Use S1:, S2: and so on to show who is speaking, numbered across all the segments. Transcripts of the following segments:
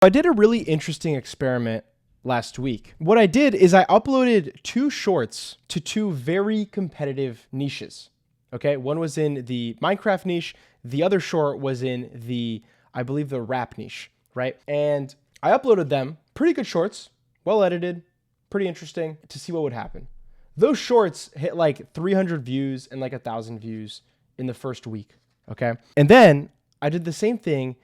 S1: I did a really interesting experiment last week. What I did is I uploaded 2 shorts to 2 very competitive niches. Okay, one was in the Minecraft niche, the other short was in the, I believe, the rap niche, right? And I uploaded them, pretty good shorts, well edited, pretty interesting, to see what would happen. Those shorts hit like 300 views and like 1,000 views in the first week, okay? And then I did the same thing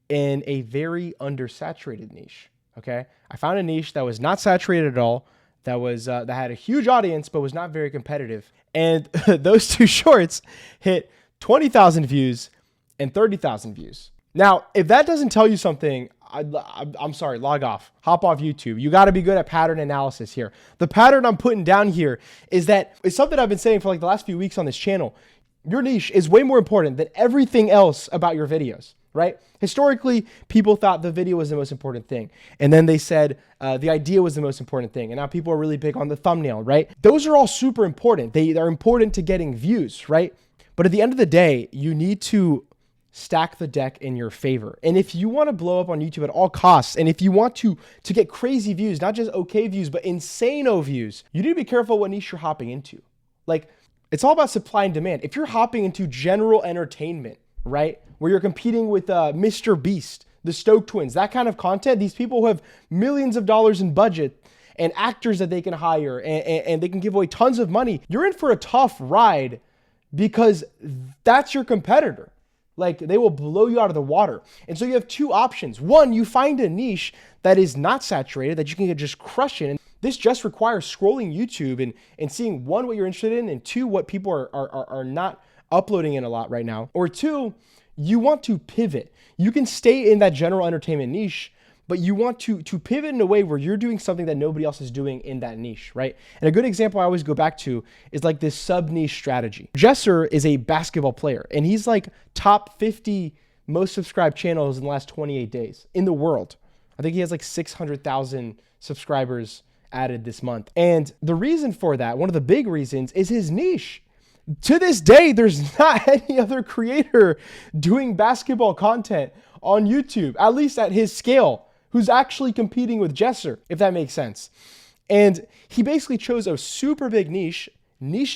S1: in a very undersaturated niche. Okay, I found a niche that was not saturated at all, that was that had a huge audience but was not very competitive, and those 2 shorts hit 20,000 views and 30,000 views. Now, if that doesn't tell you something, I'm sorry, log off, hop off YouTube. You got to be good at pattern analysis here. The pattern I'm putting down here is that it's something I've been saying for like the last few weeks on this channel. Your niche is way more important than everything else about your videos. Right? Historically, people thought the video was the most important thing. And then they said the idea was the most important thing. And now people are really big on the thumbnail, right? Those are all super important. They're important to getting views, right? But at the end of the day, you need to stack the deck in your favor. And if you want to blow up on YouTube at all costs, and if you want to get crazy views, not just okay views, but insane-o views, you need to be careful what niche you're hopping into. Like, it's all about supply and demand. If you're hopping into general entertainment, right, where you're competing with Mr. Beast, the Stoke Twins, that kind of content, these people who have millions of dollars in budget and actors that they can hire and they can give away tons of money, you're in for a tough ride because that's your competitor. Like, they will blow you out of the water. And so you have 2 options. One, you find a niche that is not saturated, that you can just crush in. And this just requires scrolling YouTube and seeing, 1, what you're interested in, and 2, what people are not uploading in a lot right now. Or 2, you want to pivot. You can stay in that general entertainment niche, but you want to pivot in a way where you're doing something that nobody else is doing in that niche, right? And a good example I always go back to is like this sub-niche strategy. Jesser is a basketball player, and he's like top 50 most subscribed channels in the last 28 days in the world. I think he has like 600,000 subscribers added this month. And the reason for that, one of the big reasons, is his niche. To this day, there's not any other creator doing basketball content on YouTube, at least at his scale, who's actually competing with Jesser, if that makes sense. And he basically chose a super big niche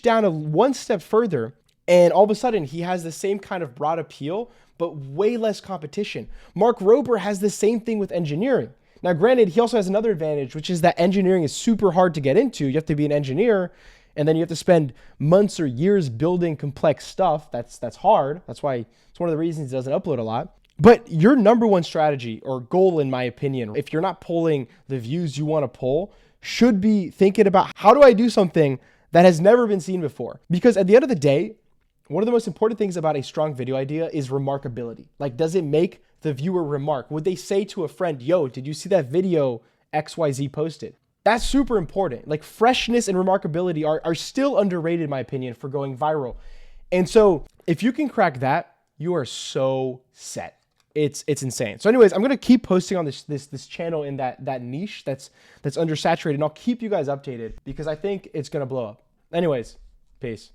S1: down 1 step further, and all of a sudden he has the same kind of broad appeal, but way less competition. Mark Rober has the same thing with engineering. Now, granted, he also has another advantage, which is that engineering is super hard to get into. You have to be an engineer, and then you have to spend months or years building complex stuff. That's hard. That's why it's one of the reasons he doesn't upload a lot. But your number 1 strategy or goal, in my opinion, if you're not pulling the views you want to pull, should be thinking about, how do I do something that has never been seen before? Because at the end of the day, one of the most important things about a strong video idea is remarkability. Like, does it make the viewer remark? Would they say to a friend, yo, did you see that video XYZ posted? That's super important. Like, freshness and remarkability are still underrated, in my opinion, for going viral. And so if you can crack that, you are so set. It's insane. So anyways, I'm going to keep posting on this channel in that niche that's undersaturated, and I'll keep you guys updated because I think it's going to blow up. Anyways, peace.